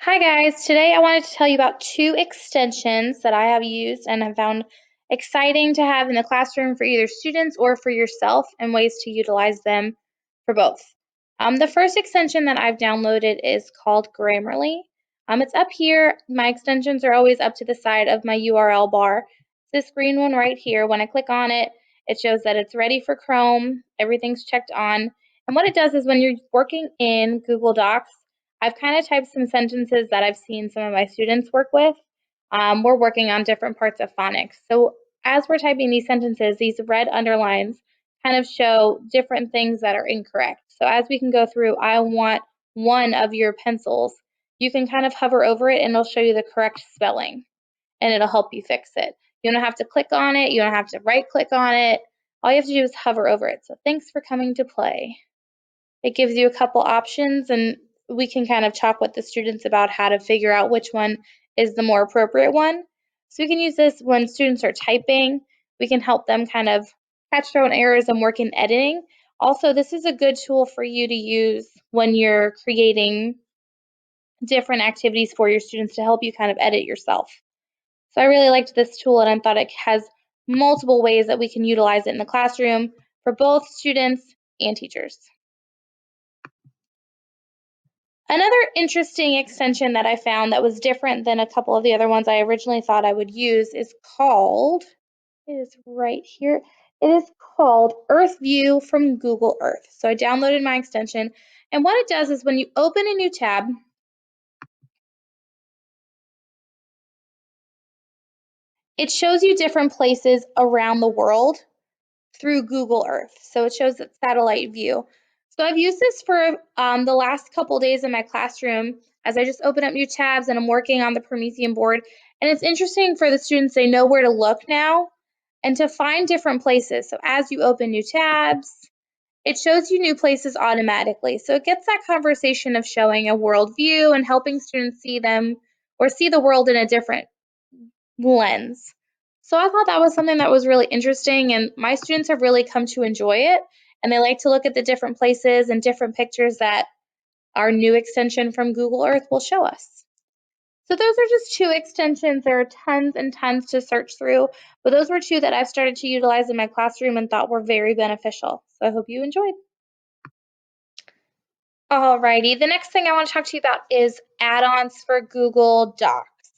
Hi guys, today I wanted to tell you about two extensions that I have used and have found exciting to have in the classroom for either students or for yourself and ways to utilize them for both. The first extension that I've downloaded is called Grammarly. It's up here. My extensions are always up to the side of my URL bar. This green one right here, when I click on it, it shows that it's ready for Chrome, everything's checked on. And what it does is when you're working in Google Docs, I've kind of typed some sentences that I've seen some of my students work with. We're working on different parts of phonics. So as we're typing these sentences, these red underlines kind of show different things that are incorrect. So as we can go through, I want one of your pencils. You can kind of hover over it and it'll show you the correct spelling and it'll help you fix it. You don't have to click on it. You don't have to right click on it. All you have to do is hover over it. So thanks for coming to play. It gives you a couple options and we can kind of talk with the students about how to figure out which one is the more appropriate one. So we can use this when students are typing. We can help them kind of catch their own errors and work in editing. Also, this is a good tool for you to use when you're creating different activities for your students to help you kind of edit yourself. So I really liked this tool and I thought it has multiple ways that we can utilize it in the classroom for both students and teachers. Another interesting extension that I found that was different than a couple of the other ones I originally thought I would use is called, it is right here, it is called Earth View from Google Earth. So I downloaded my extension, and what it does is when you open a new tab, it shows you different places around the world through Google Earth. So it shows that satellite view. So I've used this for the last couple days in my classroom as I just open up new tabs and I'm working on the Promethean board. And it's interesting for the students, they know where to look now and to find different places. So as you open new tabs, it shows you new places automatically. So it gets that conversation of showing a world view and helping students see them or see the world in a different lens. So I thought that was something that was really interesting, and my students have really come to enjoy it. And they like to look at the different places and different pictures that our new extension from Google Earth will show us. So those are just two extensions. There are tons and tons to search through, but those were two that I've started to utilize in my classroom and thought were very beneficial. So I hope you enjoyed. Alrighty, the next thing I want to talk to you about is add-ons for Google Docs.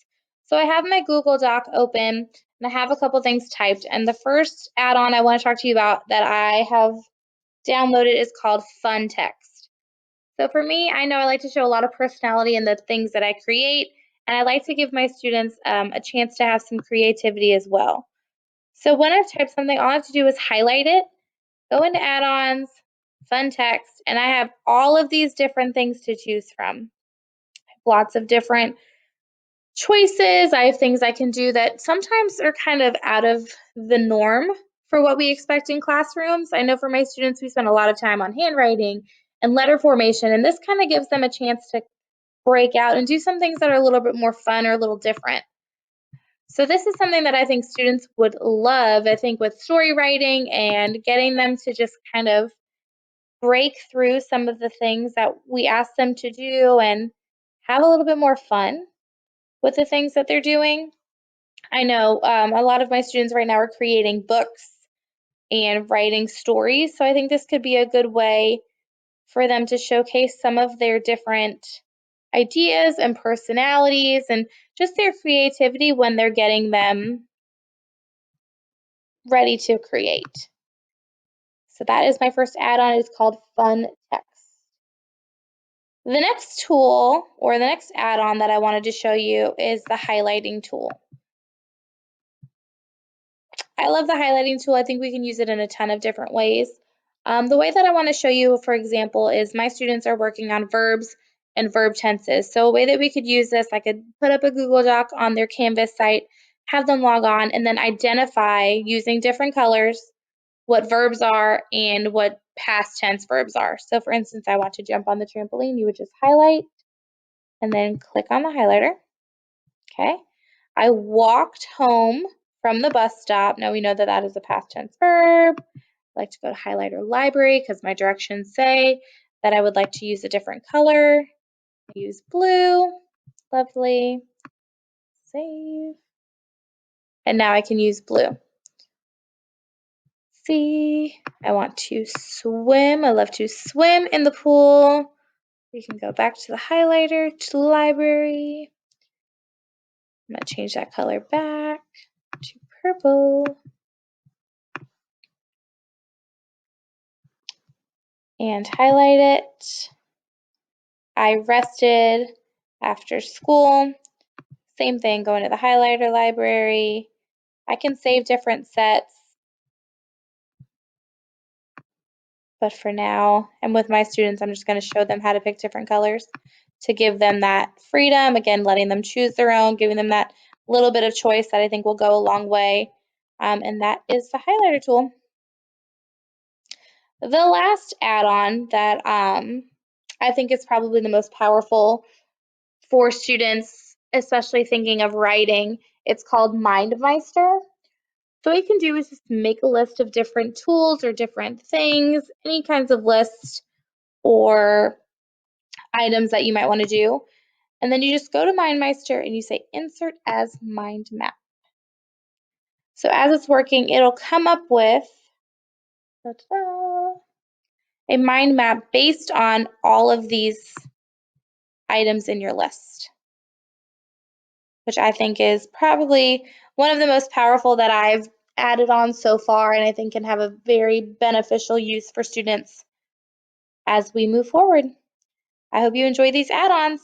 So I have my Google Doc open and I have a couple things typed. And the first add-on I want to talk to you about that I have downloaded is called Fun Text. So for me, I know I like to show a lot of personality in the things that I create, and I like to give my students a chance to have some creativity as well. So when I've typed something, all I have to do is highlight it, go into add-ons, fun text, and I have all of these different things to choose from. Lots of different choices. I have things I can do that sometimes are kind of out of the norm for what we expect in classrooms. I know for my students, we spend a lot of time on handwriting and letter formation, and this kind of gives them a chance to break out and do some things that are a little bit more fun or a little different. So this is something that I think students would love, I think with story writing and getting them to just kind of break through some of the things that we ask them to do and have a little bit more fun with the things that they're doing. I know a lot of my students right now are creating books and writing stories, so I think this could be a good way for them to showcase some of their different ideas and personalities and just their creativity when they're getting them ready to create. So that is my first add-on. It's called Fun Text. The next tool or the next add-on that I wanted to show you is the highlighting tool. I love the highlighting tool. I think we can use it in a ton of different ways. The way that I want to show you, for example, is my students are working on verbs and verb tenses. So a way that we could use this, I could put up a Google Doc on their Canvas site, have them log on, and then identify using different colors what verbs are and what past tense verbs are. So for instance, I want to jump on the trampoline, you would just highlight and then click on the highlighter. Okay. I walked home from the bus stop. Now we know that that is a past tense verb. I like to go to highlighter library because my directions say that I would like to use a different color. I use blue. Lovely. Save. And now I can use blue. See, I want to swim. I love to swim in the pool. We can go back to the highlighter, to the library. I'm going to change that color back to purple. And highlight it. I rested after school. Same thing, go into the highlighter library. I can save different sets. But for now, and with my students, I'm just going to show them how to pick different colors to give them that freedom. Again, letting them choose their own, giving them that little bit of choice that I think will go a long way. And that is the highlighter tool. The last add-on that I think is probably the most powerful for students, especially thinking of writing, it's called MindMeister. So what you can do is just make a list of different tools or different things, any kinds of lists or items that you might want to do. And then you just go to MindMeister and you say insert as mind map. So as it's working, it'll come up with a mind map based on all of these items in your list, which I think is probably one of the most powerful that I've added on so far, and I think can have a very beneficial use for students as we move forward. I hope you enjoy these add-ons.